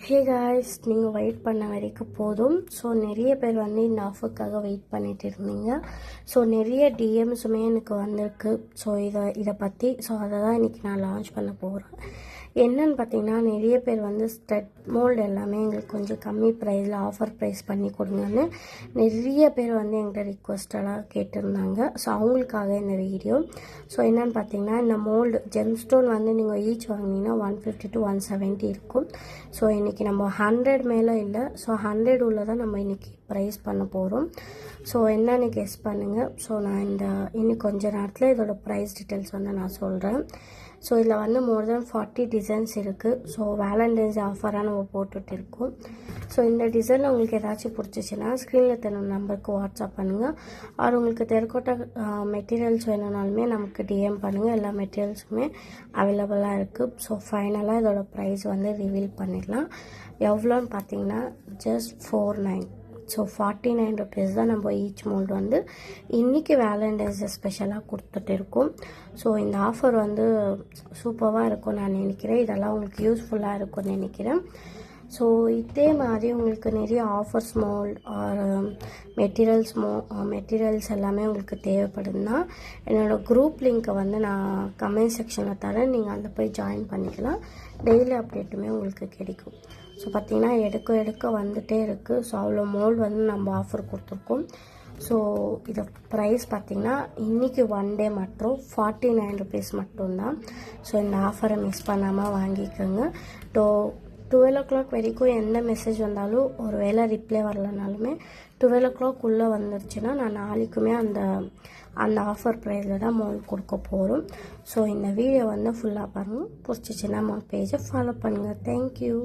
Hey guys, நீங்கள் wait பண்ண வரைக்கும் போதும். ஸோ நிறைய பேர் வந்து இந்த ஆஃபருக்காக வெயிட் பண்ணிட்டு இருந்தீங்க. ஸோ நிறைய டிஎம்ஸுமே எனக்கு வந்திருக்கு. ஸோ இதை பற்றி அதை தான் இன்றைக்கி நான் லான்ச் பண்ண போகிறேன். என்னன்னு பார்த்தீங்கன்னா, நிறைய பேர் வந்து ஸ்டட் மோல்டு எல்லாமே எங்களுக்கு கொஞ்சம் கம்மி ப்ரைஸில் ஆஃபர் ப்ரைஸ் பண்ணி கொடுங்கன்னு நிறைய பேர் வந்து எங்கிட்ட ரிக்வஸ்டெல்லாம் கேட்டிருந்தாங்க. ஸோ அவங்களுக்காக இந்த வீடியோ. ஸோ என்னென்னு பார்த்தீங்கன்னா, இந்த மோல்டு ஜெம்ஸ்டோன் வந்து நீங்கள் ஈச் வாங்கினீங்கன்னா 150 to 170 இருக்கும். ஸோ இன்றைக்கி நம்ம 100 மேலே இல்லை, ஸோ 100 உள்ள தான் நம்ம இன்றைக்கி ப்ரைஸ் பண்ண போகிறோம். ஸோ என்னன்னு கெஸ் பண்ணுங்கள். ஸோ நான் இன்னும் கொஞ்ச நேரத்தில் இதோட ப்ரைஸ் டீட்டெயில்ஸ் வந்து நான் சொல்கிறேன். ஸோ இதில் வந்து மோர் தென் 40 டிசைன்ஸ் இருக்குது. ஸோ வேலண்டைன்ஸ் ஆஃபராக நம்ம போட்டுட்டு இருக்கோம். ஸோ இந்த டிசைன் உங்களுக்கு ஏதாச்சும் பிடிச்சிச்சின்னா ஸ்க்ரீனில் தெரிய நம்பருக்கு வாட்ஸ்அப் பண்ணுங்கள். ஆர் உங்களுக்கு தெரக்கோட்டா மெட்டீரியல்ஸ் வேணும்னாலுமே நமக்கு டிஎம் பண்ணுங்கள். எல்லா மெட்டீரியல்ஸுமே அவைலபிளாக இருக்குது. ஸோ ஃபைனலாக இதோட ப்ரைஸ் வந்து ரிவீல் பண்ணிடலாம். எவ்வளோன்னு பார்த்தீங்கன்னா ஜஸ்ட் 49. ஸோ 49 ருபீஸ் தான் நம்ம ஈச் மோல்டு வந்து இன்றைக்கி வேலண்டைன்ஸ் ஸ்பெஷலாக கொடுத்துட்டு இருக்கோம். ஸோ இந்த ஆஃபர் வந்து சூப்பராக இருக்கும் நான் நினைக்கிறேன். இதெல்லாம் உங்களுக்கு யூஸ்ஃபுல்லாக இருக்கும்னு நினைக்கிறேன். ஸோ இதே மாதிரி உங்களுக்கு நிறைய ஆஃபர்ஸ் மோல்ட் ஆர் மெட்டீரியல்ஸ் எல்லாமே உங்களுக்கு தேவைப்படுதுன்னா என்னோடய குரூப் லிங்க்கை வந்து நான் கமெண்ட் செக்ஷனில் தரேன். நீங்கள் அதில் போய் ஜாயின் பண்ணிக்கலாம். டெய்லி அப்டேட்டுமே உங்களுக்கு கிடைக்கும். ஸோ பார்த்திங்கன்னா எடுக்க வந்துகிட்டே இருக்குது. ஸோ அவ்வளோ மோல்டு வந்து நம்ம ஆஃபர் கொடுத்துருக்கோம். ஸோ இதை ப்ரைஸ் பார்த்திங்கன்னா இன்றைக்கி 1 டே மட்டும் 49 ருபீஸ் மட்டும்தான். ஸோ இந்த ஆஃபரை மிஸ் பண்ணாமல் வாங்கிக்கோங்க. 12 o'clock வரைக்கும் எந்த மெசேஜ் வந்தாலும் ஒரு வேளை ரிப்ளை வரலனாலுமே 12 o'clock உள்ளே வந்துருச்சுன்னா நான் நாளைக்குமே அந்த ஆஃபர் ப்ரைஸில் தான் மோல்டு கொடுக்க போகிறோம். ஸோ இந்த வீடியோ வந்து ஃபுல்லாக பாருங்கள். பிடிச்சிச்சின்னா நம்ம பேஜை ஃபாலோ பண்ணுங்கள். தேங்க்யூ.